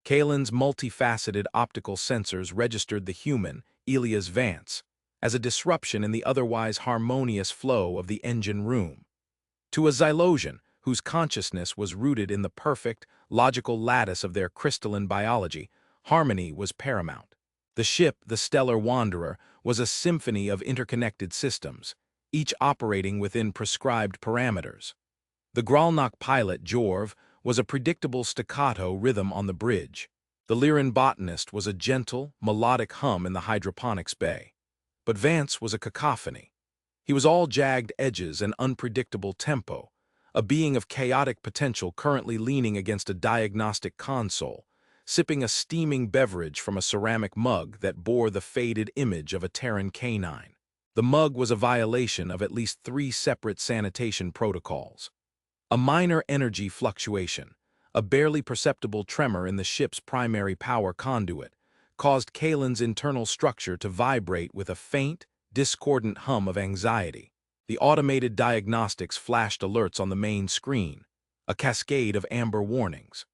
Kaelen's multifaceted optical sensors registered the human, Elias Vance, as a disruption in the otherwise harmonious flow of the engine room. To a Xylosian, whose consciousness was rooted in the perfect, logical lattice of their crystalline biology, harmony was paramount. The ship, the Stellar Wanderer, was a symphony of interconnected systems, each operating within prescribed parameters. The Gralnach pilot, Jorv, was a predictable staccato rhythm on the bridge. The Lyran botanist was a gentle, melodic hum in the hydroponics bay. But Vance was a cacophony. He was all jagged edges and unpredictable tempo, a being of chaotic potential currently leaning against a diagnostic console, sipping a steaming beverage from a ceramic mug that bore the faded image of a Terran canine. The mug was a violation of at least 3 separate sanitation protocols. A minor energy fluctuation, a barely perceptible tremor in the ship's primary power conduit, caused Kaelen's internal structure to vibrate with a faint, discordant hum of anxiety. The automated diagnostics flashed alerts on the main screen, a cascade of amber warnings.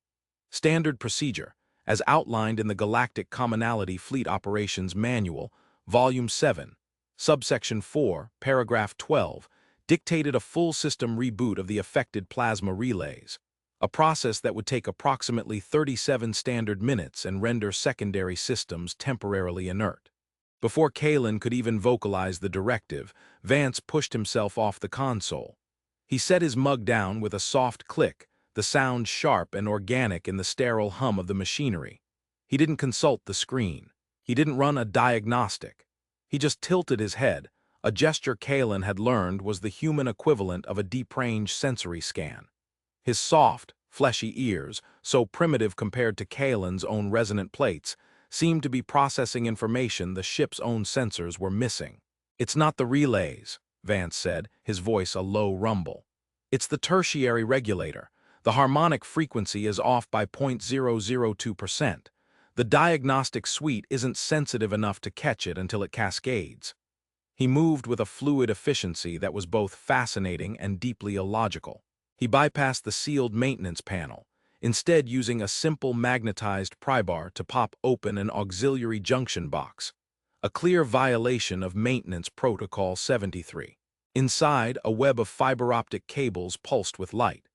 Standard procedure, as outlined in the Galactic Commonality Fleet Operations Manual, Volume 7, Subsection 4, Paragraph 12, dictated a full system reboot of the affected plasma relays, a process that would take approximately 37 standard minutes and render secondary systems temporarily inert. Before Kaelen could even vocalize the directive, Vance pushed himself off the console. He set his mug down with a soft click, the sound sharp and organic in the sterile hum of the machinery. He didn't consult the screen. He didn't run a diagnostic. He just tilted his head, a gesture Kaelen had learned was the human equivalent of a deep-range sensory scan. His soft, fleshy ears, so primitive compared to Kaelen's own resonant plates, seemed to be processing information the ship's own sensors were missing. "It's not the relays," Vance said, his voice a low rumble. "It's the tertiary regulator. The harmonic frequency is off by 0.002%. The diagnostic suite isn't sensitive enough to catch it until it cascades." He moved with a fluid efficiency that was both fascinating and deeply illogical. He bypassed the sealed maintenance panel, instead using a simple magnetized prybar to pop open an auxiliary junction box, a clear violation of Maintenance Protocol 73. Inside, a web of fiber-optic cables pulsed with light.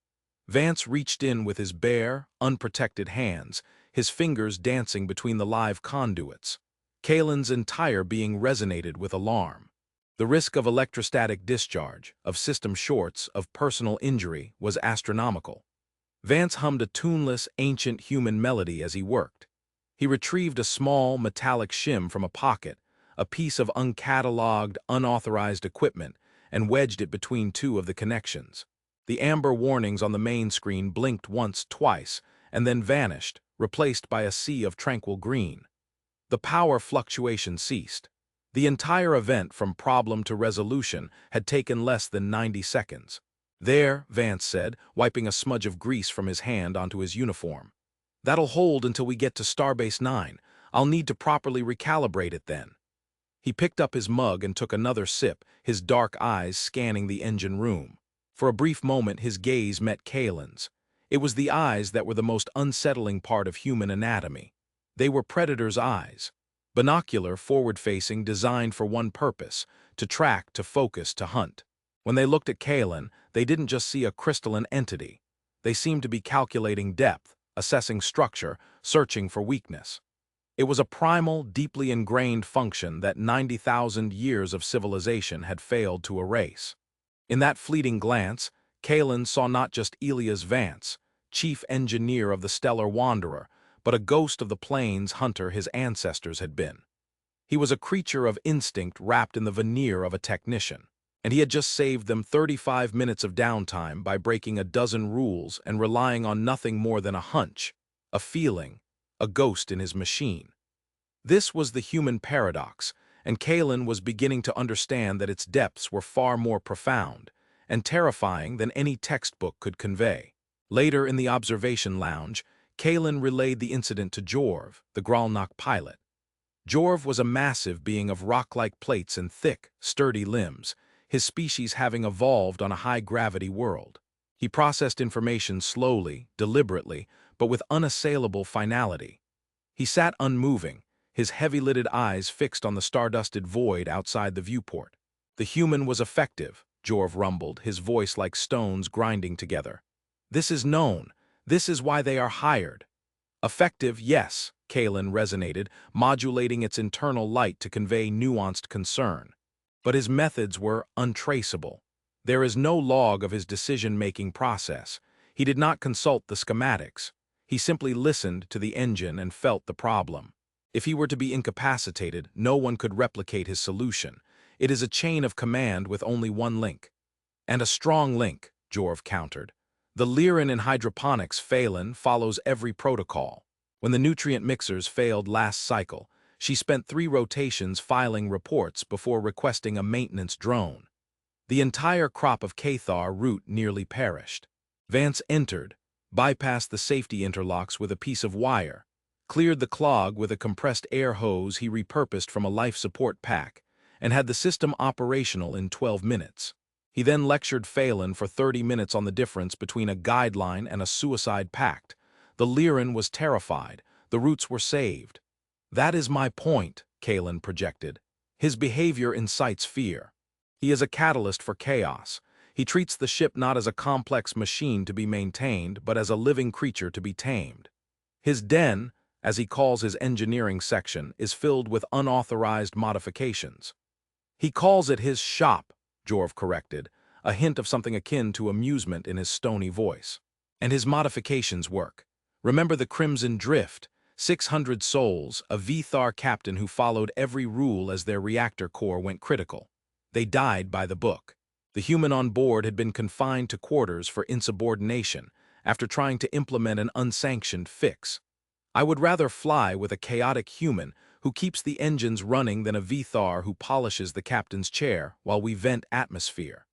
Vance reached in with his bare, unprotected hands, his fingers dancing between the live conduits. Kaelen's entire being resonated with alarm. The risk of electrostatic discharge, of system shorts, of personal injury was astronomical. Vance hummed a tuneless, ancient human melody as he worked. He retrieved a small, metallic shim from a pocket, a piece of uncatalogued, unauthorized equipment, and wedged it between 2 of the connections. The amber warnings on the main screen blinked once, twice, and then vanished, replaced by a sea of tranquil green. The power fluctuation ceased. The entire event from problem to resolution had taken less than 90 seconds. "There," Vance said, wiping a smudge of grease from his hand onto his uniform. "That'll hold until we get to Starbase 9. I'll need to properly recalibrate it then." He picked up his mug and took another sip, his dark eyes scanning the engine room. For a brief moment his gaze met Kaelen's. It was the eyes that were the most unsettling part of human anatomy. They were predator's eyes. Binocular, forward-facing, designed for one purpose, to track, to focus, to hunt. When they looked at Kaelen, they didn't just see a crystalline entity. They seemed to be calculating depth, assessing structure, searching for weakness. It was a primal, deeply ingrained function that 90,000 years of civilization had failed to erase. In that fleeting glance, Kaelen saw not just Elias Vance, chief engineer of the Stellar Wanderer, but a ghost of the plains hunter his ancestors had been. He was a creature of instinct wrapped in the veneer of a technician, and he had just saved them 35 minutes of downtime by breaking a dozen rules and relying on nothing more than a hunch, a feeling, a ghost in his machine. This was the human paradox, and Kaelen was beginning to understand that its depths were far more profound and terrifying than any textbook could convey. Later in the observation lounge, Kaelen relayed the incident to Jorv, the Gralnach pilot. Jorv was a massive being of rock-like plates and thick, sturdy limbs, his species having evolved on a high-gravity world. He processed information slowly, deliberately, but with unassailable finality. He sat unmoving, his heavy-lidded eyes fixed on the stardusted void outside the viewport. The human was effective, Jorv rumbled, his voice like stones grinding together. This is known. This is why they are hired. Effective, yes, Kaelen resonated, modulating its internal light to convey nuanced concern. But his methods were untraceable. There is no log of his decision-making process. He did not consult the schematics. He simply listened to the engine and felt the problem. If he were to be incapacitated, no one could replicate his solution. It is a chain of command with only one link. And a strong link, Jorv countered. The Lyran in hydroponics Phelan follows every protocol. When the nutrient mixers failed last cycle, she spent 3 rotations filing reports before requesting a maintenance drone. The entire crop of Cathar root nearly perished. Vance entered, bypassed the safety interlocks with a piece of wire, cleared the clog with a compressed air hose he repurposed from a life support pack, and had the system operational in 12 minutes. He then lectured Phelan for 30 minutes on the difference between a guideline and a suicide pact. The Lyran was terrified. The roots were saved. That is my point, Kaelen projected. His behavior incites fear. He is a catalyst for chaos. He treats the ship not as a complex machine to be maintained, but as a living creature to be tamed. His den, as he calls his engineering section, is filled with unauthorized modifications. He calls it his shop, Jorv corrected, a hint of something akin to amusement in his stony voice. And his modifications work. Remember the Crimson Drift, 600 souls, a Vthar captain who followed every rule as their reactor core went critical. They died by the book. The human on board had been confined to quarters for insubordination after trying to implement an unsanctioned fix. I would rather fly with a chaotic human who keeps the engines running than a Vthar who polishes the captain's chair while we vent atmosphere.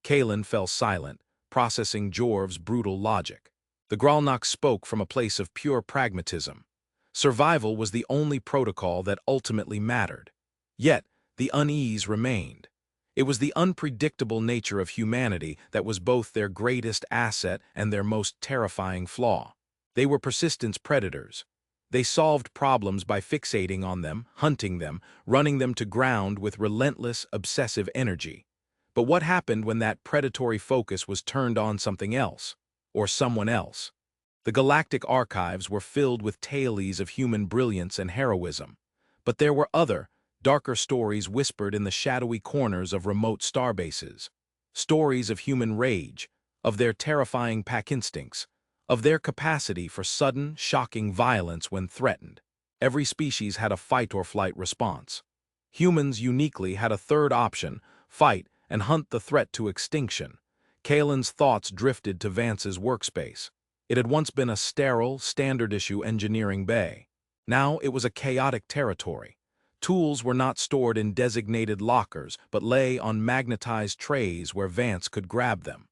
Kaelen fell silent, processing Jorv's brutal logic. The Gralnok spoke from a place of pure pragmatism. Survival was the only protocol that ultimately mattered. Yet, the unease remained. It was the unpredictable nature of humanity that was both their greatest asset and their most terrifying flaw. They were persistence predators. They solved problems by fixating on them, hunting them, running them to ground with relentless, obsessive energy. But what happened when that predatory focus was turned on something else, or someone else? The galactic archives were filled with tales of human brilliance and heroism. But there were other, darker stories whispered in the shadowy corners of remote starbases. Stories of human rage, of their terrifying pack instincts, of their capacity for sudden, shocking violence when threatened. Every species had a fight-or-flight response. Humans uniquely had a third option: fight and hunt the threat to extinction. Kaelen's thoughts drifted to Vance's workspace. It had once been a sterile, standard-issue engineering bay. Now it was a chaotic territory. Tools were not stored in designated lockers, but lay on magnetized trays where Vance could grab them.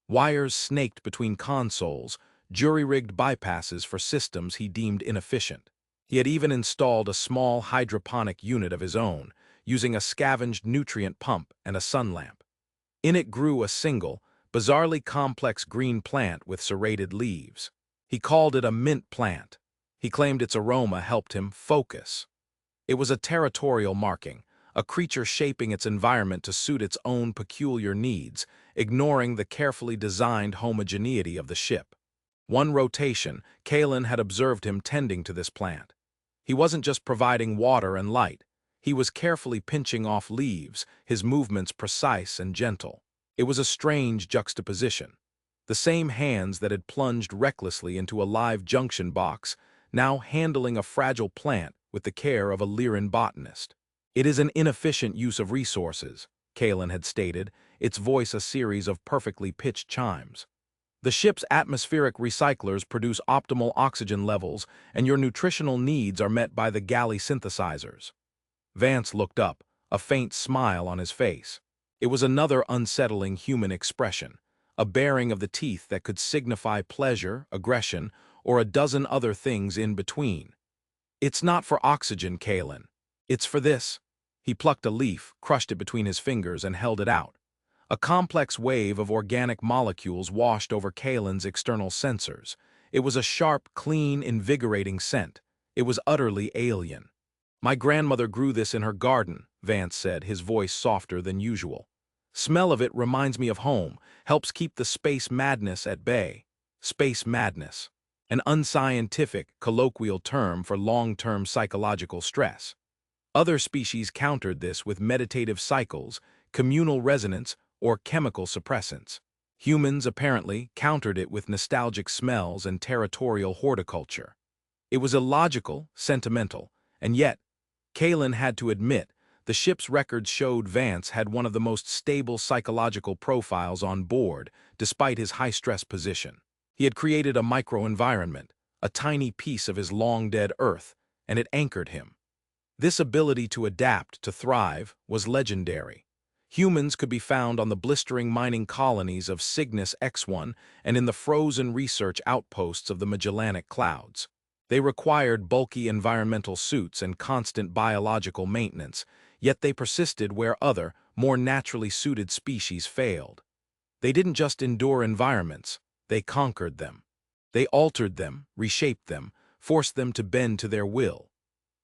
Wires snaked between consoles, jury-rigged bypasses for systems he deemed inefficient. He had even installed a small hydroponic unit of his own, using a scavenged nutrient pump and a sun lamp. In it grew a single, bizarrely complex green plant with serrated leaves. He called it a mint plant. He claimed its aroma helped him focus. It was a territorial marking, a creature shaping its environment to suit its own peculiar needs, ignoring the carefully designed homogeneity of the ship. One rotation, Kaelen had observed him tending to this plant. He wasn't just providing water and light. He was carefully pinching off leaves, his movements precise and gentle. It was a strange juxtaposition. The same hands that had plunged recklessly into a live junction box, now handling a fragile plant with the care of a Lyran botanist. It is an inefficient use of resources, Kaelen had stated, its voice a series of perfectly pitched chimes. The ship's atmospheric recyclers produce optimal oxygen levels, and your nutritional needs are met by the galley synthesizers. Vance looked up, a faint smile on his face. It was another unsettling human expression, a baring of the teeth that could signify pleasure, aggression, or a dozen other things in between. It's not for oxygen, Kaelen. It's for this. He plucked a leaf, crushed it between his fingers, and held it out. A complex wave of organic molecules washed over Kaelen's external sensors, It was a sharp, clean, invigorating scent. It was utterly alien. "My grandmother grew this in her garden," Vance said, his voice softer than usual. "Smell of it reminds me of home, helps keep the space madness at bay." Space madness, an unscientific, colloquial term for long-term psychological stress. Other species countered this with meditative cycles, communal resonance, or chemical suppressants. Humans, apparently, countered it with nostalgic smells and territorial horticulture. It was illogical, sentimental, and yet, Kaelen had to admit, the ship's records showed Vance had one of the most stable psychological profiles on board, despite his high-stress position. He had created a microenvironment, a tiny piece of his long-dead Earth, and it anchored him. This ability to adapt, to thrive, was legendary. Humans could be found on the blistering mining colonies of Cygnus X1 and in the frozen research outposts of the Magellanic Clouds. They required bulky environmental suits and constant biological maintenance, yet they persisted where other, more naturally suited species failed. They didn't just endure environments, they conquered them. They altered them, reshaped them, forced them to bend to their will.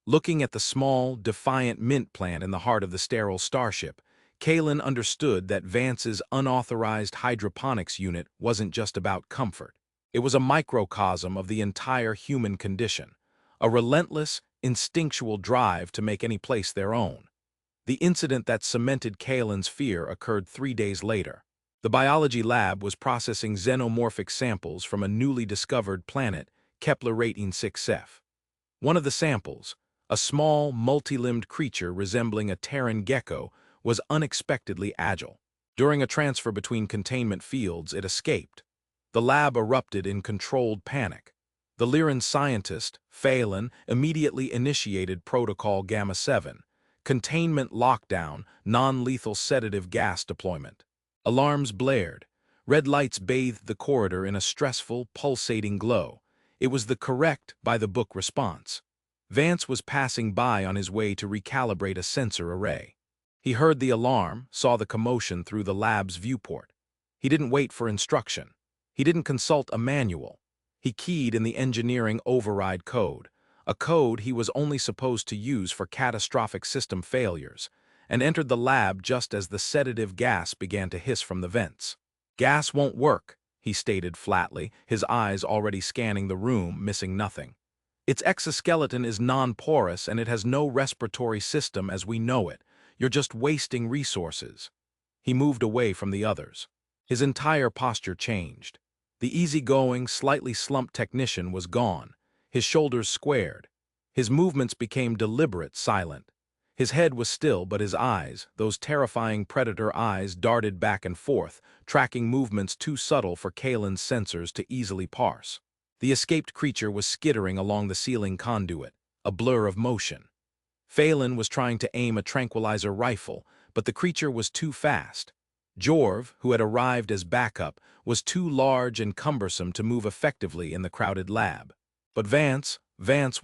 Looking at the small, defiant mint plant in the heart of the sterile starship, Kaelen understood that Vance's unauthorized hydroponics unit wasn't just about comfort. It was a microcosm of the entire human condition, a relentless, instinctual drive to make any place their own. The incident that cemented Kaelen's fear occurred 3 days later. The biology lab was processing xenomorphic samples from a newly discovered planet, Kepler-18 6F. One of the samples, a small, multi-limbed creature resembling a Terran gecko, was unexpectedly agile. During a transfer between containment fields, it escaped. The lab erupted in controlled panic. The Lyran scientist, Kaelen, immediately initiated Protocol Gamma-7, containment lockdown, non-lethal sedative gas deployment. Alarms blared. Red lights bathed the corridor in a stressful, pulsating glow. It was the correct, by-the-book response. Vance was passing by on his way to recalibrate a sensor array. He heard the alarm, saw the commotion through the lab's viewport. He didn't wait for instruction. He didn't consult a manual. He keyed in the engineering override code, a code he was only supposed to use for catastrophic system failures, and entered the lab just as the sedative gas began to hiss from the vents. "Gas won't work," he stated flatly, his eyes already scanning the room, missing nothing. "Its exoskeleton is non-porous and it has no respiratory system as we know it. You're just wasting resources." He moved away from the others. His entire posture changed. The easygoing, slightly slumped technician was gone. His shoulders squared. His movements became deliberate, silent. His head was still, but his eyes, those terrifying predator eyes, darted back and forth, tracking movements too subtle for Kaelen's sensors to easily parse. The escaped creature was skittering along the ceiling conduit, a blur of motion. Kaelen was trying to aim a tranquilizer rifle, but the creature was too fast. Jorv, who had arrived as backup, was too large and cumbersome to move effectively in the crowded lab. But Vance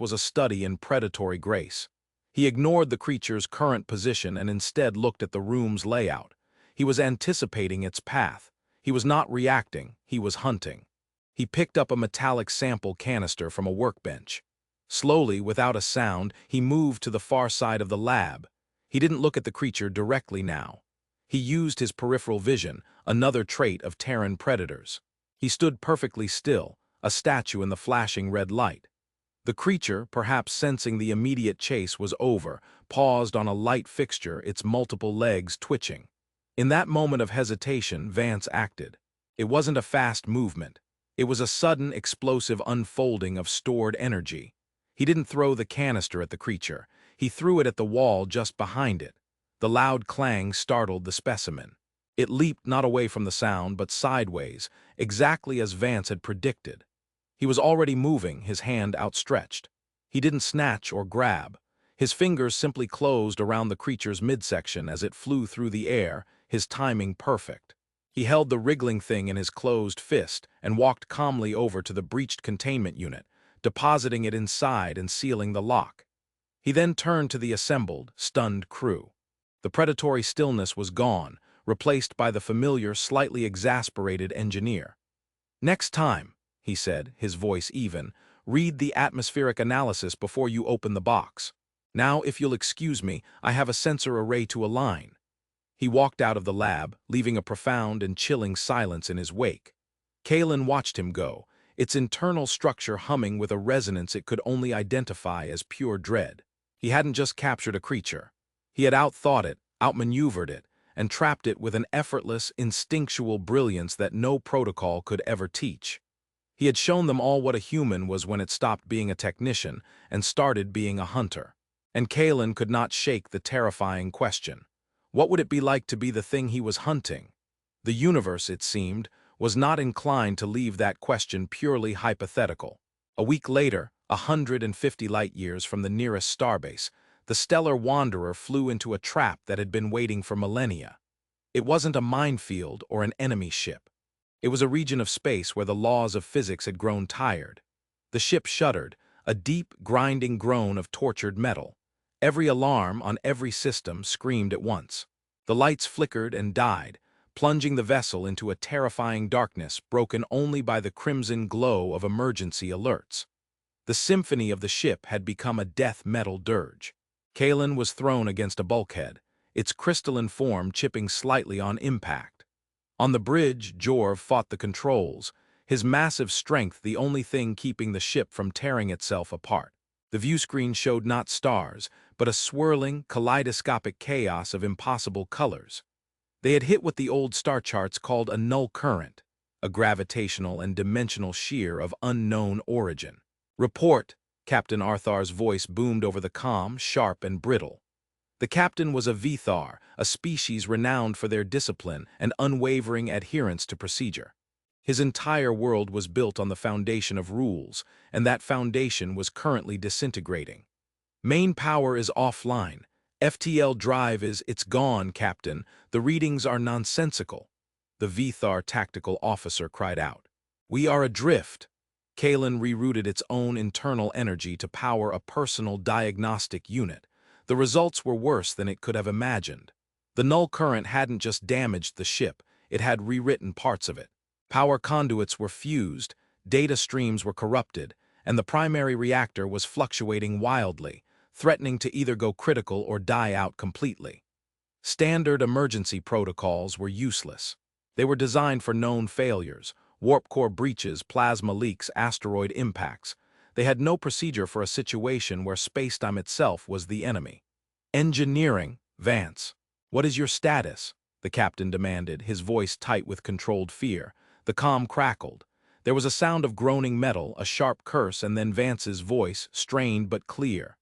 was a study in predatory grace. He ignored the creature's current position and instead looked at the room's layout. He was anticipating its path. He was not reacting, he was hunting. He picked up a metallic sample canister from a workbench. Slowly, without a sound, he moved to the far side of the lab. He didn't look at the creature directly now. He used his peripheral vision, another trait of Terran predators. He stood perfectly still, a statue in the flashing red light. The creature, perhaps sensing the immediate chase was over, paused on a light fixture, its multiple legs twitching. In that moment of hesitation, Vance acted. It wasn't a fast movement. It was a sudden, explosive unfolding of stored energy. He didn't throw the canister at the creature. He threw it at the wall just behind it. The loud clang startled the specimen. It leaped not away from the sound, but sideways, exactly as Vance had predicted. He was already moving, his hand outstretched. He didn't snatch or grab. His fingers simply closed around the creature's midsection as it flew through the air, his timing perfect. He held the wriggling thing in his closed fist and walked calmly over to the breached containment unit, depositing it inside and sealing the lock. He then turned to the assembled, stunned crew. The predatory stillness was gone, replaced by the familiar, slightly exasperated engineer. "Next time," he said, his voice even. "Read the atmospheric analysis before you open the box. Now, if you'll excuse me, I have a sensor array to align." He walked out of the lab, leaving a profound and chilling silence in his wake. Kaelen watched him go, its internal structure humming with a resonance it could only identify as pure dread. He hadn't just captured a creature. He had outthought it, outmaneuvered it, and trapped it with an effortless, instinctual brilliance that no protocol could ever teach. He had shown them all what a human was when it stopped being a technician and started being a hunter. And Kaelen could not shake the terrifying question. What would it be like to be the thing he was hunting? The universe, it seemed, was not inclined to leave that question purely hypothetical. A week later, 150 light-years from the nearest starbase, the stellar wanderer flew into a trap that had been waiting for millennia. It wasn't a minefield or an enemy ship. It was a region of space where the laws of physics had grown tired. The ship shuddered, a deep, grinding groan of tortured metal. Every alarm on every system screamed at once. The lights flickered and died, plunging the vessel into a terrifying darkness broken only by the crimson glow of emergency alerts. The symphony of the ship had become a death metal dirge. Kaelen was thrown against a bulkhead, its crystalline form chipping slightly on impact. On the bridge, Jorv fought the controls, his massive strength the only thing keeping the ship from tearing itself apart. The viewscreen showed not stars, but a swirling, kaleidoscopic chaos of impossible colors. They had hit what the old star charts called a null current, a gravitational and dimensional shear of unknown origin. "Report," Captain Arthar's voice boomed over the comm, sharp and brittle. The captain was a Vithar, a species renowned for their discipline and unwavering adherence to procedure. His entire world was built on the foundation of rules, and that foundation was currently disintegrating. "Main power is offline. FTL drive it's gone, Captain. The readings are nonsensical," the Vithar tactical officer cried out. "We are adrift." Kaelen rerouted its own internal energy to power a personal diagnostic unit. The results were worse than it could have imagined. The null current hadn't just damaged the ship, it had rewritten parts of it. Power conduits were fused, data streams were corrupted, and the primary reactor was fluctuating wildly, threatening to either go critical or die out completely. Standard emergency protocols were useless. They were designed for known failures, warp core breaches, plasma leaks, asteroid impacts. They had no procedure for a situation where spacetime itself was the enemy. "Engineering, Vance. What is your status?" the captain demanded, his voice tight with controlled fear. The comm crackled. There was a sound of groaning metal, a sharp curse, and then Vance's voice, strained but clear.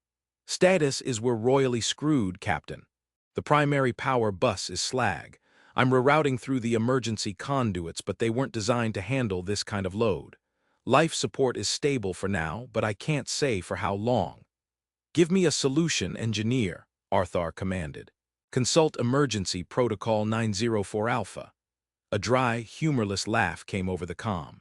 "Status is we're royally screwed, Captain. The primary power bus is slag. I'm rerouting through the emergency conduits, but they weren't designed to handle this kind of load. Life support is stable for now, but I can't say for how long." "Give me a solution, engineer," Arthar commanded. "Consult Emergency Protocol 904 Alpha." A dry, humorless laugh came over the comm.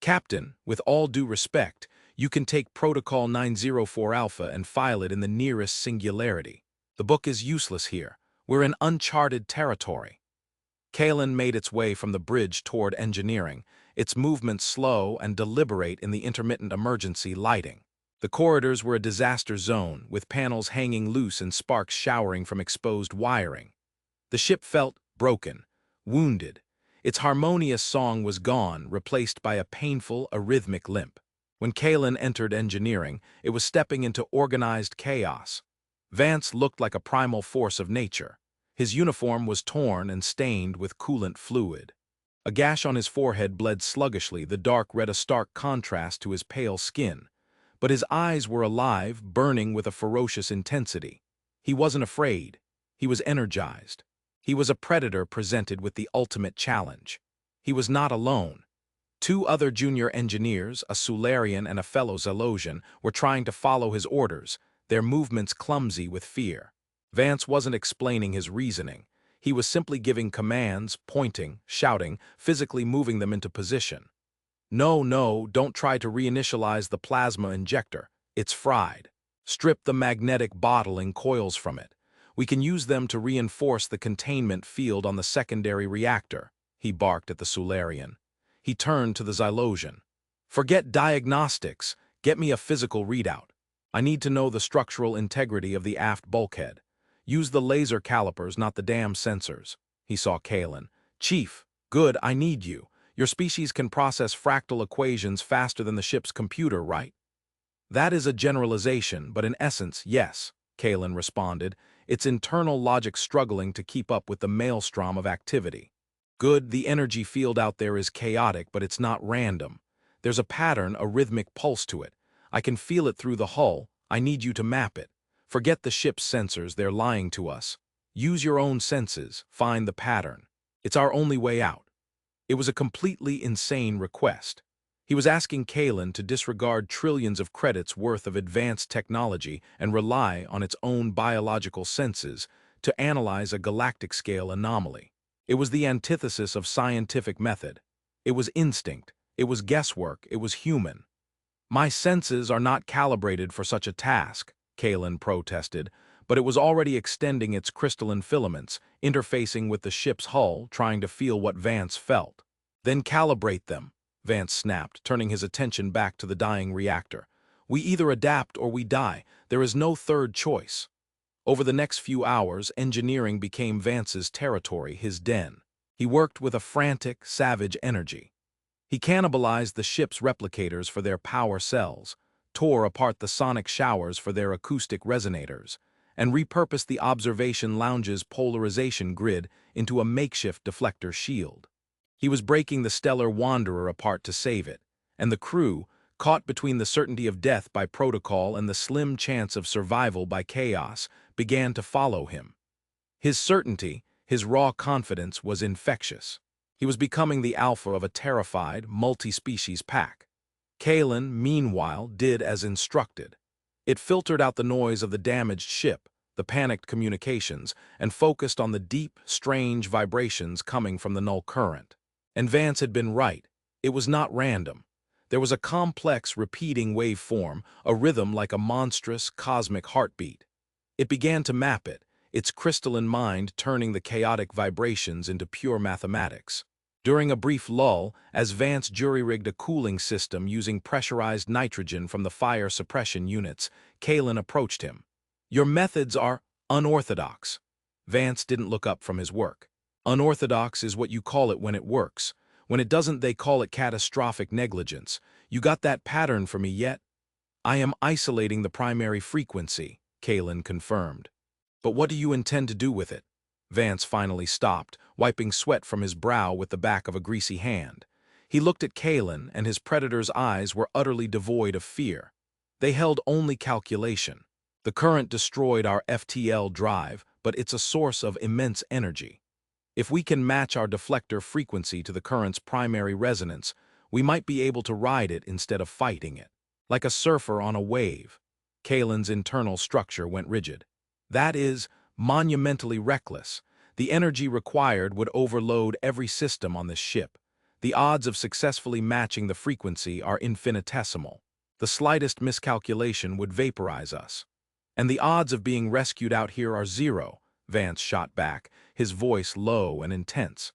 "Captain, with all due respect, you can take Protocol 904 Alpha and file it in the nearest singularity. The book is useless here. We're in uncharted territory." Kaelen made its way from the bridge toward engineering, its movements slow and deliberate in the intermittent emergency lighting. The corridors were a disaster zone, with panels hanging loose and sparks showering from exposed wiring. The ship felt broken, wounded. Its harmonious song was gone, replaced by a painful, arrhythmic limp. When Kaelen entered engineering, it was stepping into organized chaos. Vance looked like a primal force of nature. His uniform was torn and stained with coolant fluid. A gash on his forehead bled sluggishly, the dark red a stark contrast to his pale skin. But his eyes were alive, burning with a ferocious intensity. He wasn't afraid. He was energized. He was a predator presented with the ultimate challenge. He was not alone. Two other junior engineers, a Sularian and a fellow Zalosian, were trying to follow his orders, their movements clumsy with fear. Vance wasn't explaining his reasoning. He was simply giving commands, pointing, shouting, physically moving them into position. No, don't try to reinitialize the plasma injector. It's fried. Strip the magnetic bottling coils from it. We can use them to reinforce the containment field on the secondary reactor," he barked at the Sularian. He turned to the Zalosian. Forget diagnostics, get me a physical readout. I need to know the structural integrity of the aft bulkhead. Use the laser calipers, not the damn sensors. He saw Kaelen. Chief, good, I need you. Your species can process fractal equations faster than the ship's computer, right? That is a generalization, but in essence, yes, Kaelen responded, its internal logic struggling to keep up with the maelstrom of activity. Good, the energy field out there is chaotic, but it's not random. There's a pattern, a rhythmic pulse to it. I can feel it through the hull. I need you to map it. Forget the ship's sensors, they're lying to us. Use your own senses, find the pattern. It's our only way out. It was a completely insane request. He was asking Kaelen to disregard trillions of credits worth of advanced technology and rely on its own biological senses to analyze a galactic-scale anomaly. It was the antithesis of scientific method. It was instinct. It was guesswork. It was human. My senses are not calibrated for such a task, Kaelen protested, but it was already extending its crystalline filaments, interfacing with the ship's hull, trying to feel what Vance felt. Then calibrate them, Vance snapped, turning his attention back to the dying reactor. We either adapt or we die. There is no third choice. Over the next few hours, engineering became Vance's territory, his den. He worked with a frantic, savage energy. He cannibalized the ship's replicators for their power cells, tore apart the sonic showers for their acoustic resonators, and repurposed the observation lounge's polarization grid into a makeshift deflector shield. He was breaking the stellar wanderer apart to save it, and the crew, caught between the certainty of death by protocol and the slim chance of survival by chaos, began to follow him. His certainty, his raw confidence was infectious. He was becoming the alpha of a terrified, multi-species pack. Kaelen, meanwhile, did as instructed. It filtered out the noise of the damaged ship, the panicked communications, and focused on the deep, strange vibrations coming from the null current. And Vance had been right. It was not random. There was a complex, repeating waveform, a rhythm like a monstrous, cosmic heartbeat. It began to map it, its crystalline mind turning the chaotic vibrations into pure mathematics. During a brief lull, as Vance jury-rigged a cooling system using pressurized nitrogen from the fire suppression units, Kaelen approached him. Your methods are unorthodox. Vance didn't look up from his work. Unorthodox is what you call it when it works. When it doesn't, they call it catastrophic negligence. You got that pattern for me yet? I am isolating the primary frequency, Kaelen confirmed. But what do you intend to do with it? Vance finally stopped, wiping sweat from his brow with the back of a greasy hand. He looked at Kaelen, and his predator's eyes were utterly devoid of fear. They held only calculation. The current destroyed our FTL drive, but it's a source of immense energy. If we can match our deflector frequency to the current's primary resonance, we might be able to ride it instead of fighting it. Like a surfer on a wave. Kaelen's internal structure went rigid. That is monumentally reckless. The energy required would overload every system on this ship. The odds of successfully matching the frequency are infinitesimal. The slightest miscalculation would vaporize us. And the odds of being rescued out here are zero, Vance shot back, his voice low and intense.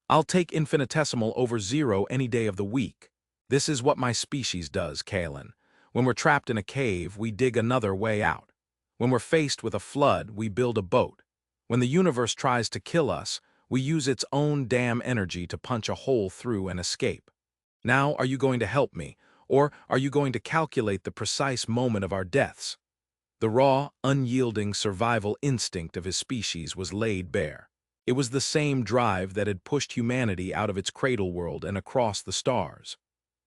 I'll take infinitesimal over zero any day of the week. This is what my species does, Kaelen. When we're trapped in a cave, we dig another way out. When we're faced with a flood, we build a boat. When the universe tries to kill us, we use its own damn energy to punch a hole through and escape. Now, are you going to help me, or are you going to calculate the precise moment of our deaths? The raw, unyielding survival instinct of his species was laid bare. It was the same drive that had pushed humanity out of its cradle world and across the stars.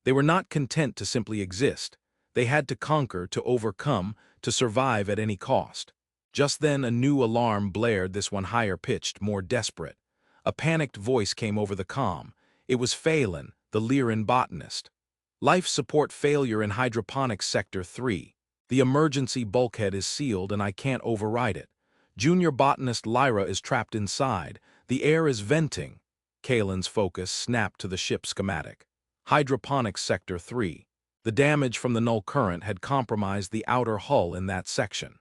They were not content to simply exist. They had to conquer, to overcome, to survive at any cost. Just then a new alarm blared, this one higher-pitched, more desperate. A panicked voice came over the comm. It was Kaelen, the Lyran botanist. Life support failure in hydroponics sector 3. The emergency bulkhead is sealed and I can't override it. Junior botanist Lyra is trapped inside. The air is venting. Kaelen's focus snapped to the ship schematic. Hydroponics sector 3. The damage from the null current had compromised the outer hull in that section.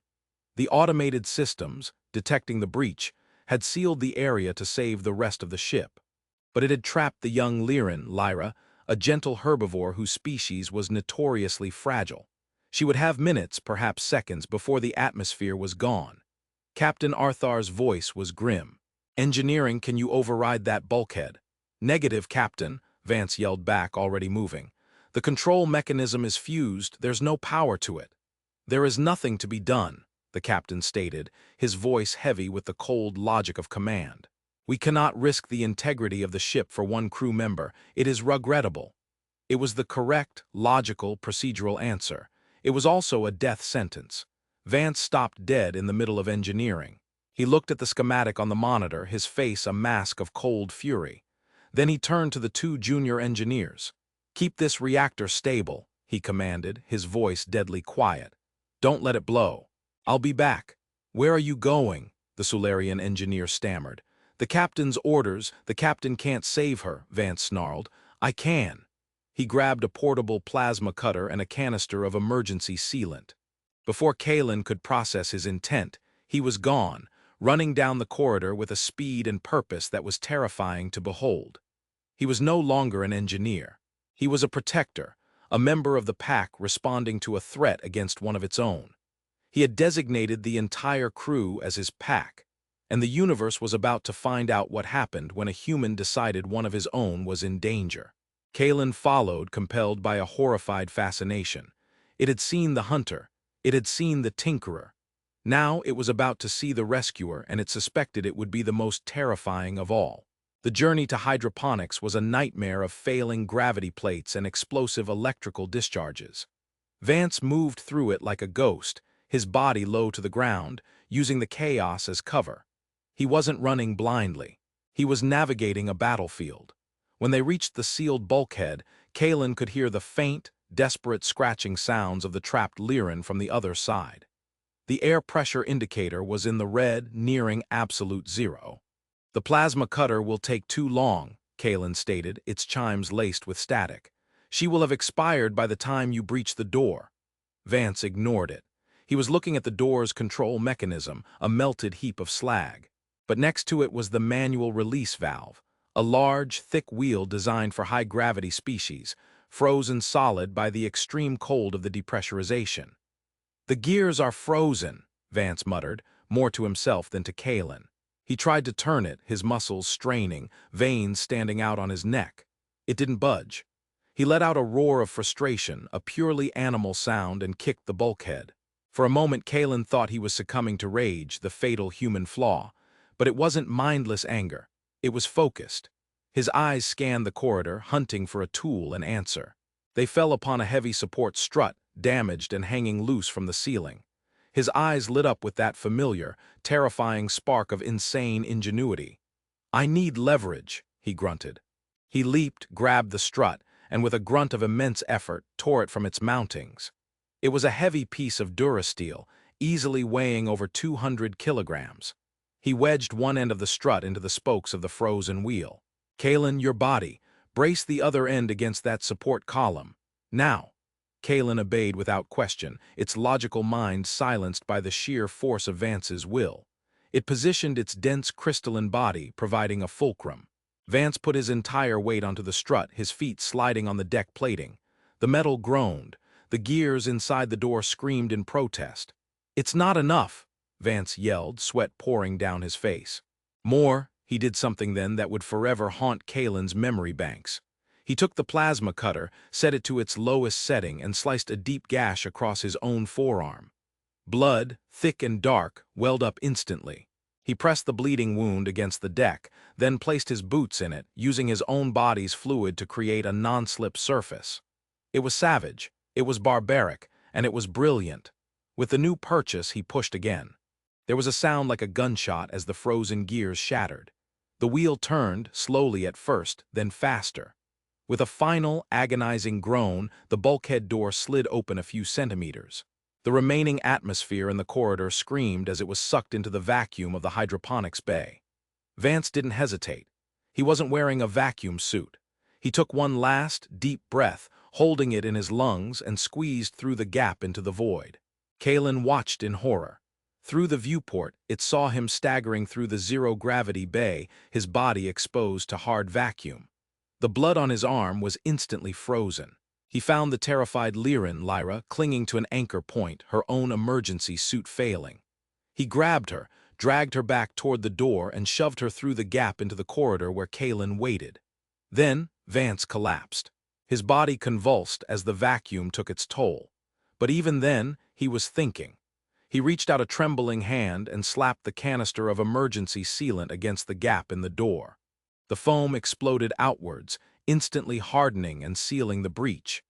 The automated systems, detecting the breach, had sealed the area to save the rest of the ship. But it had trapped the young Lyran, Lyra, a gentle herbivore whose species was notoriously fragile. She would have minutes, perhaps seconds, before the atmosphere was gone. Captain Arthar's voice was grim. "Engineering, can you override that bulkhead?" "Negative, Captain," Vance yelled back, already moving. "The control mechanism is fused, there's no power to it." "There is nothing to be done," the captain stated, his voice heavy with the cold logic of command. "We cannot risk the integrity of the ship for one crew member. It is regrettable." It was the correct, logical, procedural answer. It was also a death sentence. Vance stopped dead in the middle of engineering. He looked at the schematic on the monitor, his face a mask of cold fury. Then he turned to the two junior engineers. "Keep this reactor stable," he commanded, his voice deadly quiet. "Don't let it blow. I'll be back." "Where are you going?" the Solarian engineer stammered. "The captain's orders. The captain can't save her," Vance snarled. "I can." He grabbed a portable plasma cutter and a canister of emergency sealant. Before Kaelen could process his intent, he was gone, running down the corridor with a speed and purpose that was terrifying to behold. He was no longer an engineer. He was a protector, a member of the pack responding to a threat against one of its own. He had designated the entire crew as his pack, and the universe was about to find out what happened when a human decided one of his own was in danger. Kaelen followed, compelled by a horrified fascination. It had seen the hunter. It had seen the tinkerer. Now it was about to see the rescuer, and it suspected it would be the most terrifying of all. The journey to hydroponics was a nightmare of failing gravity plates and explosive electrical discharges. Vance moved through it like a ghost, his body low to the ground, using the chaos as cover. He wasn't running blindly. He was navigating a battlefield. When they reached the sealed bulkhead, Kaelen could hear the faint, desperate scratching sounds of the trapped Lyran from the other side. The air pressure indicator was in the red, nearing absolute zero. "The plasma cutter will take too long," Kaelen stated, its chimes laced with static. "She will have expired by the time you breach the door." Vance ignored it. He was looking at the door's control mechanism, a melted heap of slag. But next to it was the manual release valve, a large, thick wheel designed for high-gravity species, frozen solid by the extreme cold of the depressurization. "The gears are frozen," Vance muttered, more to himself than to Kaelen. He tried to turn it, his muscles straining, veins standing out on his neck. It didn't budge. He let out a roar of frustration, a purely animal sound, and kicked the bulkhead. For a moment, Kaelen thought he was succumbing to rage, the fatal human flaw. But it wasn't mindless anger. It was focused. His eyes scanned the corridor, hunting for a tool and answer. They fell upon a heavy support strut, damaged and hanging loose from the ceiling. His eyes lit up with that familiar, terrifying spark of insane ingenuity. "I need leverage," he grunted. He leaped, grabbed the strut, and with a grunt of immense effort, tore it from its mountings. It was a heavy piece of durasteel, easily weighing over 200 kilograms. He wedged one end of the strut into the spokes of the frozen wheel. "Kaelen, your body. Brace the other end against that support column. Now." Kaelen obeyed without question, its logical mind silenced by the sheer force of Vance's will. It positioned its dense crystalline body, providing a fulcrum. Vance put his entire weight onto the strut, his feet sliding on the deck plating. The metal groaned. The gears inside the door screamed in protest. "It's not enough," Vance yelled, sweat pouring down his face. "More." He did something then that would forever haunt Kaelen's memory banks. He took the plasma cutter, set it to its lowest setting, and sliced a deep gash across his own forearm. Blood, thick and dark, welled up instantly. He pressed the bleeding wound against the deck, then placed his boots in it, using his own body's fluid to create a non-slip surface. It was savage, it was barbaric, and it was brilliant. With the new purchase, he pushed again. There was a sound like a gunshot as the frozen gears shattered. The wheel turned, slowly at first, then faster. With a final, agonizing groan, the bulkhead door slid open a few centimeters. The remaining atmosphere in the corridor screamed as it was sucked into the vacuum of the hydroponics bay. Vance didn't hesitate. He wasn't wearing a vacuum suit. He took one last, deep breath, holding it in his lungs, and squeezed through the gap into the void. Kaelen watched in horror. Through the viewport, it saw him staggering through the zero-gravity bay, his body exposed to hard vacuum. The blood on his arm was instantly frozen. He found the terrified Lyra clinging to an anchor point, her own emergency suit failing. He grabbed her, dragged her back toward the door, and shoved her through the gap into the corridor where Kaelen waited. Then Vance collapsed. His body convulsed as the vacuum took its toll. But even then, he was thinking. He reached out a trembling hand and slapped the canister of emergency sealant against the gap in the door. The foam exploded outwards, instantly hardening and sealing the breach.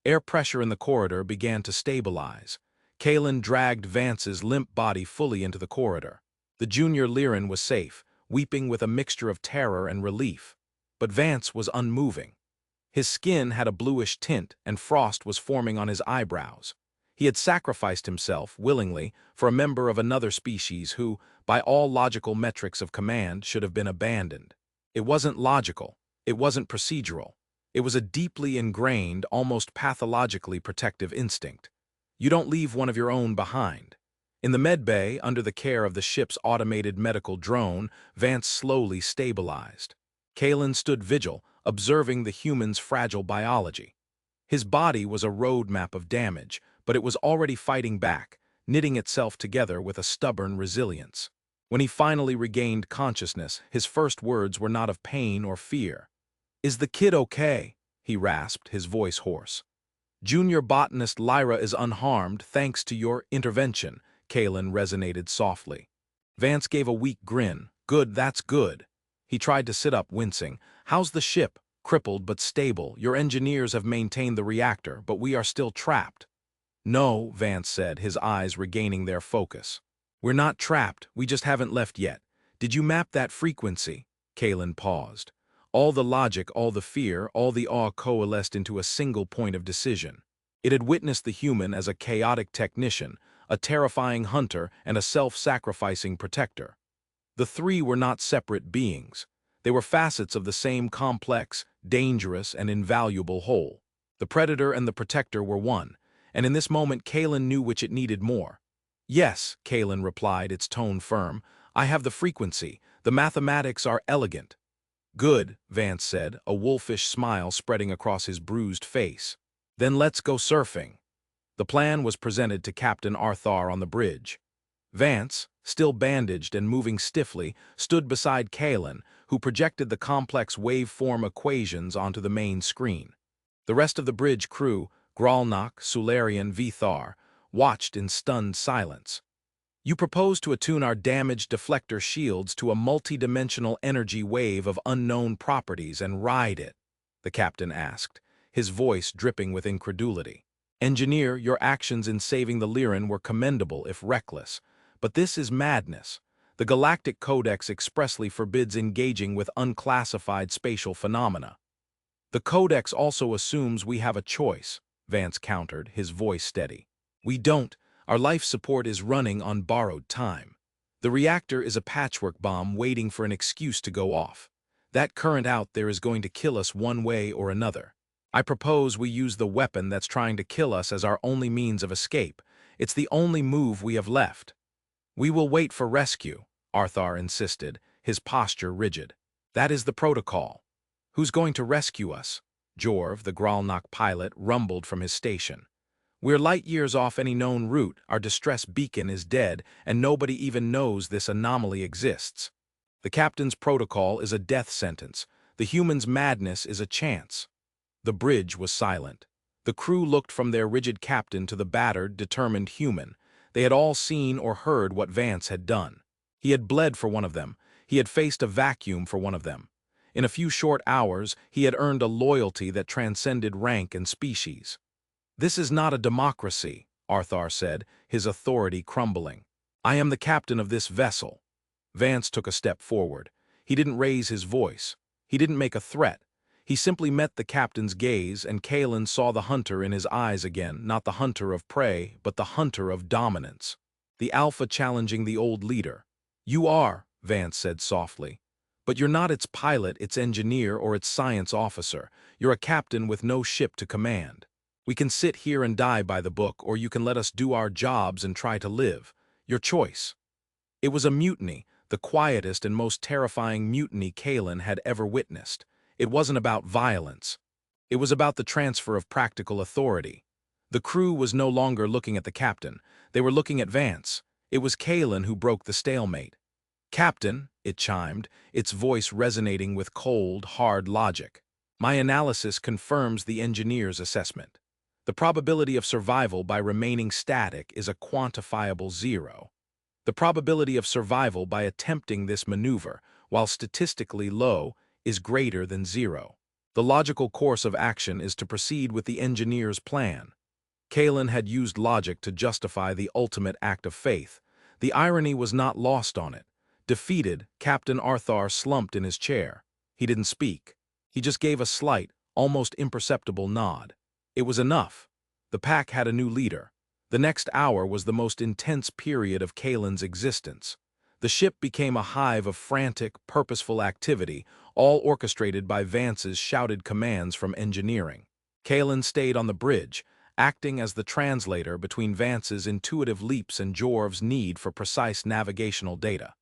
Air pressure in the corridor began to stabilize. Kaelen dragged Vance's limp body fully into the corridor. The junior Lyran was safe, weeping with a mixture of terror and relief. But Vance was unmoving. His skin had a bluish tint and frost was forming on his eyebrows. He had sacrificed himself, willingly, for a member of another species who, by all logical metrics of command, should have been abandoned. It wasn't logical. It wasn't procedural. It was a deeply ingrained, almost pathologically protective instinct. You don't leave one of your own behind. In the medbay, under the care of the ship's automated medical drone, Vance slowly stabilized. Kaelen stood vigil, observing the human's fragile biology. His body was a roadmap of damage, but it was already fighting back, knitting itself together with a stubborn resilience. When he finally regained consciousness, his first words were not of pain or fear. "Is the kid okay?" he rasped, his voice hoarse. "Junior botanist Lyra is unharmed thanks to your intervention," Kaelen resonated softly. Vance gave a weak grin. "Good, that's good." He tried to sit up, wincing. "How's the ship?" "Crippled but stable. Your engineers have maintained the reactor, but we are still trapped." "No," Vance said, his eyes regaining their focus. "We're not trapped, we just haven't left yet. Did you map that frequency?" Kaelen paused. All the logic, all the fear, all the awe coalesced into a single point of decision. It had witnessed the human as a chaotic technician, a terrifying hunter, and a self-sacrificing protector. The three were not separate beings. They were facets of the same complex, dangerous, and invaluable whole. The predator and the protector were one, and in this moment Kaelen knew which it needed more. "Yes," Kaelen replied, its tone firm. "I have the frequency. The mathematics are elegant." "Good," Vance said, a wolfish smile spreading across his bruised face. "Then let's go surfing." The plan was presented to Captain Arthar on the bridge. Vance, still bandaged and moving stiffly, stood beside Kaelen, who projected the complex waveform equations onto the main screen. The rest of the bridge crew, Gralnak, Sularian, Vithar, watched in stunned silence. "You propose to attune our damaged deflector shields to a multi-dimensional energy wave of unknown properties and ride it?" the captain asked, his voice dripping with incredulity. "Engineer, your actions in saving the Lyran were commendable if reckless, but this is madness. The Galactic Codex expressly forbids engaging with unclassified spatial phenomena." "The Codex also assumes we have a choice," Vance countered, his voice steady. "We don't. Our life support is running on borrowed time. The reactor is a patchwork bomb waiting for an excuse to go off. That current out there is going to kill us one way or another. I propose we use the weapon that's trying to kill us as our only means of escape. It's the only move we have left." "We will wait for rescue," Arthar insisted, his posture rigid. "That is the protocol." "Who's going to rescue us?" Jorv, the Gralnak pilot, rumbled from his station. "We're light years off any known route, our distress beacon is dead, and nobody even knows this anomaly exists. The captain's protocol is a death sentence. The human's madness is a chance." The bridge was silent. The crew looked from their rigid captain to the battered, determined human. They had all seen or heard what Vance had done. He had bled for one of them. He had faced a vacuum for one of them. In a few short hours, he had earned a loyalty that transcended rank and species. "This is not a democracy," Arthar said, his authority crumbling. "I am the captain of this vessel." Vance took a step forward. He didn't raise his voice. He didn't make a threat. He simply met the captain's gaze, and Kaelen saw the hunter in his eyes again, not the hunter of prey, but the hunter of dominance. The alpha challenging the old leader. "You are," Vance said softly. "But you're not its pilot, its engineer, or its science officer. You're a captain with no ship to command. We can sit here and die by the book, or you can let us do our jobs and try to live. Your choice." It was a mutiny, the quietest and most terrifying mutiny Kaelen had ever witnessed. It wasn't about violence. It was about the transfer of practical authority. The crew was no longer looking at the captain. They were looking at Vance. It was Kaelen who broke the stalemate. "Captain," it chimed, its voice resonating with cold, hard logic. "My analysis confirms the engineer's assessment. The probability of survival by remaining static is a quantifiable 0. The probability of survival by attempting this maneuver, while statistically low, is greater than 0. The logical course of action is to proceed with the engineer's plan." Kaelen had used logic to justify the ultimate act of faith. The irony was not lost on it. Defeated, Captain Arthur slumped in his chair. He didn't speak. He just gave a slight, almost imperceptible nod. It was enough. The pack had a new leader. The next hour was the most intense period of Kaelen's existence. The ship became a hive of frantic, purposeful activity, all orchestrated by Vance's shouted commands from engineering. Kaelen stayed on the bridge, acting as the translator between Vance's intuitive leaps and Jorv's need for precise navigational data.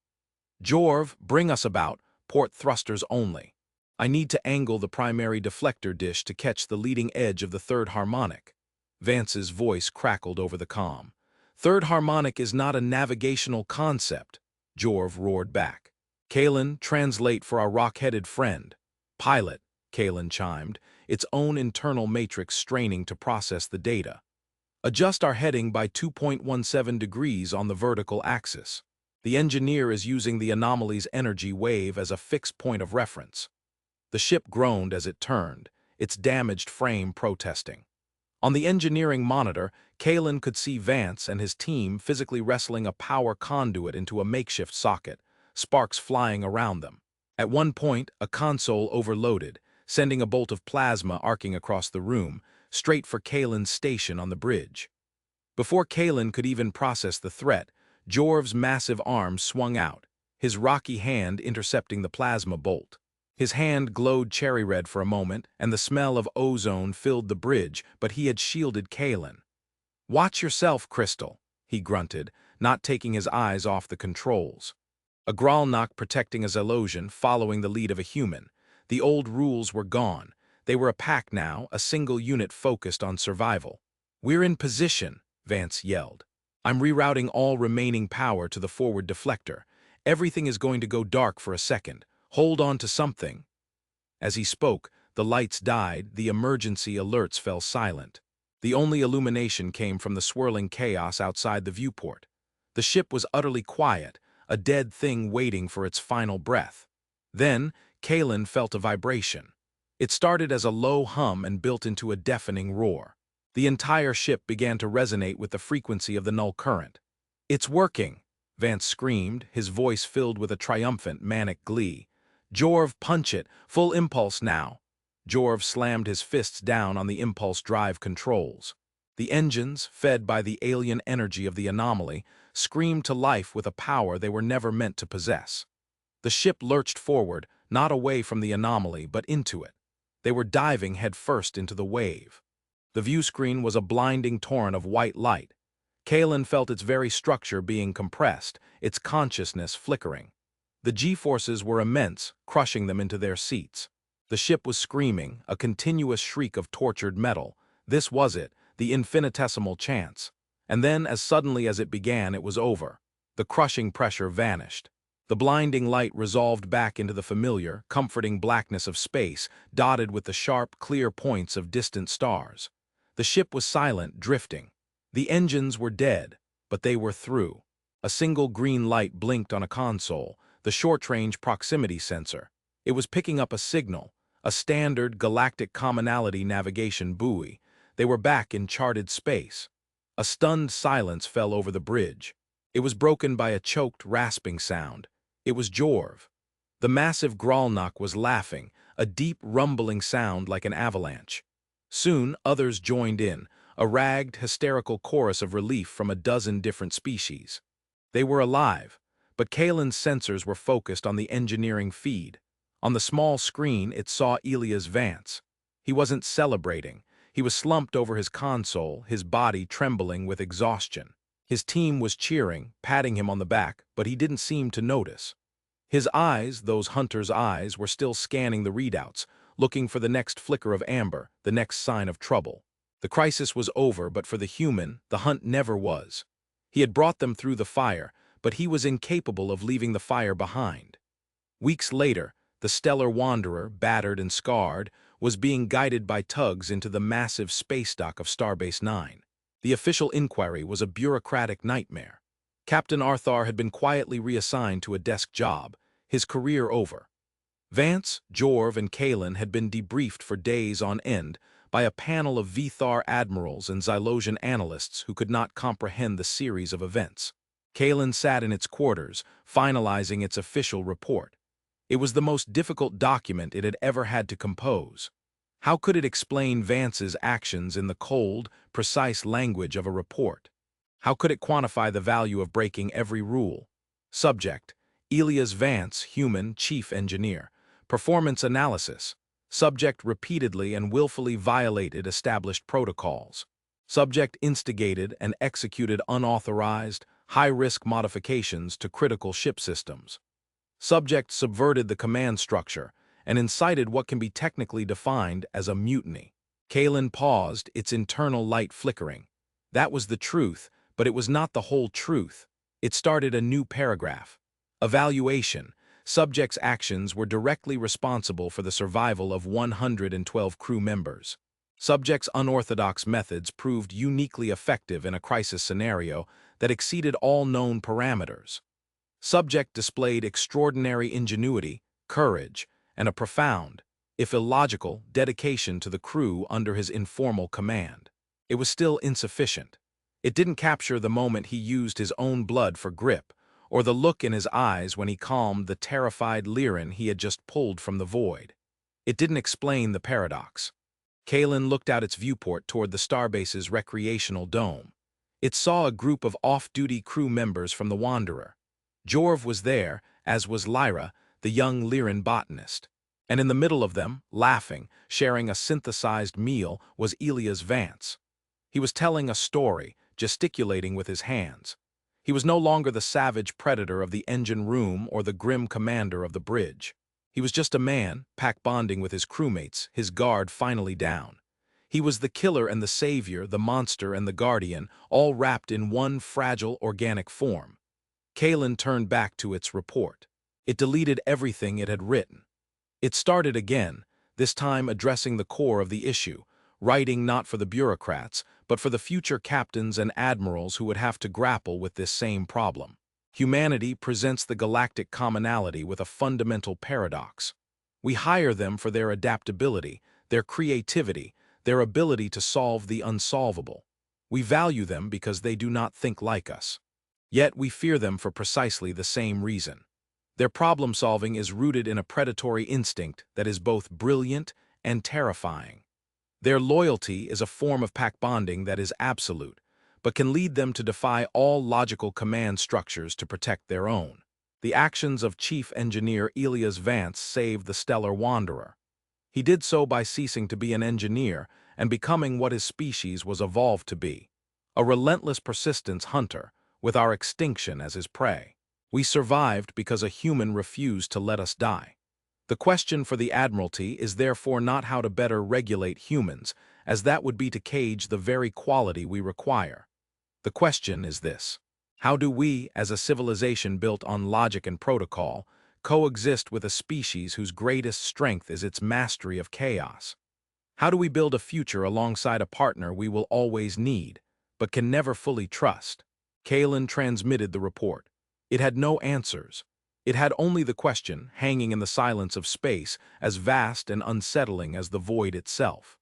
"Jorv, bring us about, port thrusters only. I need to angle the primary deflector dish to catch the leading edge of the third harmonic." Vance's voice crackled over the comm. "Third harmonic is not a navigational concept," Jorv roared back. "Kaelen, translate for our rock-headed friend." "Pilot," Kaelen chimed, its own internal matrix straining to process the data. "Adjust our heading by 2.17 degrees on the vertical axis. The engineer is using the anomaly's energy wave as a fixed point of reference." The ship groaned as it turned, its damaged frame protesting. On the engineering monitor, Kaelen could see Vance and his team physically wrestling a power conduit into a makeshift socket, sparks flying around them. At one point, a console overloaded, sending a bolt of plasma arcing across the room, straight for Kaelen's station on the bridge. Before Kaelen could even process the threat, Jorv's massive arm swung out, his rocky hand intercepting the plasma bolt. His hand glowed cherry red for a moment, and the smell of ozone filled the bridge, but he had shielded Kaelen. "Watch yourself, Crystal," he grunted, not taking his eyes off the controls. A Gralnach protecting a Zalosian, following the lead of a human. The old rules were gone. They were a pack now, a single unit focused on survival. "We're in position," Vance yelled. "I'm rerouting all remaining power to the forward deflector. Everything is going to go dark for a second. Hold on to something." As he spoke, the lights died, the emergency alerts fell silent. The only illumination came from the swirling chaos outside the viewport. The ship was utterly quiet, a dead thing waiting for its final breath. Then, Kaelen felt a vibration. It started as a low hum and built into a deafening roar. The entire ship began to resonate with the frequency of the null current. "It's working!" Vance screamed, his voice filled with a triumphant, manic glee. "Jorv, punch it! Full impulse now!" Jorv slammed his fists down on the impulse drive controls. The engines, fed by the alien energy of the anomaly, screamed to life with a power they were never meant to possess. The ship lurched forward, not away from the anomaly, but into it. They were diving headfirst into the wave. The viewscreen was a blinding torrent of white light. Kaelen felt its very structure being compressed, its consciousness flickering. The G-forces were immense, crushing them into their seats. The ship was screaming, a continuous shriek of tortured metal. This was it, the infinitesimal chance. And then, as suddenly as it began, it was over. The crushing pressure vanished. The blinding light resolved back into the familiar, comforting blackness of space, dotted with the sharp, clear points of distant stars. The ship was silent, drifting. The engines were dead, but they were through. A single green light blinked on a console, the short-range proximity sensor. It was picking up a signal, a standard galactic commonality navigation buoy. They were back in charted space. A stunned silence fell over the bridge. It was broken by a choked, rasping sound. It was Jorv. The massive Gralnach was laughing, a deep, rumbling sound like an avalanche. Soon, others joined in, a ragged, hysterical chorus of relief from a dozen different species. They were alive, but Kaelen's sensors were focused on the engineering feed. On the small screen, it saw Elias Vance. He wasn't celebrating. He was slumped over his console, his body trembling with exhaustion. His team was cheering, patting him on the back, but he didn't seem to notice. His eyes, those hunter's eyes, were still scanning the readouts, looking for the next flicker of amber, the next sign of trouble. The crisis was over, but for the human, the hunt never was. He had brought them through the fire, but he was incapable of leaving the fire behind. Weeks later, the stellar wanderer, battered and scarred, was being guided by tugs into the massive space dock of Starbase 9. The official inquiry was a bureaucratic nightmare. Captain Arthur had been quietly reassigned to a desk job, his career over. Vance, Jorv, and Kaelen had been debriefed for days on end by a panel of Vthar admirals and Xylosian analysts who could not comprehend the series of events. Kaelen sat in its quarters, finalizing its official report. It was the most difficult document it had ever had to compose. How could it explain Vance's actions in the cold, precise language of a report? How could it quantify the value of breaking every rule? Subject: Elias Vance, human, chief engineer. Performance analysis. Subject repeatedly and willfully violated established protocols. Subject instigated and executed unauthorized, high-risk modifications to critical ship systems. Subject subverted the command structure and incited what can be technically defined as a mutiny. Kaelen paused, its internal light flickering. That was the truth, but it was not the whole truth. It started a new paragraph. Evaluation. Subject's actions were directly responsible for the survival of 112 crew members. Subject's unorthodox methods proved uniquely effective in a crisis scenario that exceeded all known parameters. Subject displayed extraordinary ingenuity, courage, and a profound, if illogical, dedication to the crew under his informal command. It was still insufficient. It didn't capture the moment he used his own blood for grip, or the look in his eyes when he calmed the terrified Lyran he had just pulled from the void. It didn't explain the paradox. Kaelen looked out its viewport toward the Starbase's recreational dome. It saw a group of off-duty crew members from the Wanderer. Jorv was there, as was Lyra, the young Lyran botanist. And in the middle of them, laughing, sharing a synthesized meal, was Elias Vance. He was telling a story, gesticulating with his hands. He was no longer the savage predator of the engine room or the grim commander of the bridge. He was just a man, pack-bonding with his crewmates, his guard finally down. He was the killer and the savior, the monster and the guardian, all wrapped in one fragile organic form. Kaelen turned back to its report. It deleted everything it had written. It started again, this time addressing the core of the issue, writing not for the bureaucrats, but for the future captains and admirals who would have to grapple with this same problem. Humanity presents the galactic commonality with a fundamental paradox. We hire them for their adaptability, their creativity, their ability to solve the unsolvable. We value them because they do not think like us. Yet we fear them for precisely the same reason. Their problem-solving is rooted in a predatory instinct that is both brilliant and terrifying. Their loyalty is a form of pack bonding that is absolute, but can lead them to defy all logical command structures to protect their own. The actions of Chief Engineer Elias Vance saved the Stellar Wanderer. He did so by ceasing to be an engineer and becoming what his species was evolved to be, a relentless persistence hunter, with our extinction as his prey. We survived because a human refused to let us die. The question for the Admiralty is therefore not how to better regulate humans, as that would be to cage the very quality we require. The question is this: how do we, as a civilization built on logic and protocol, coexist with a species whose greatest strength is its mastery of chaos? How do we build a future alongside a partner we will always need, but can never fully trust? Kaelen transmitted the report. It had no answers. It had only the question, hanging in the silence of space, as vast and unsettling as the void itself.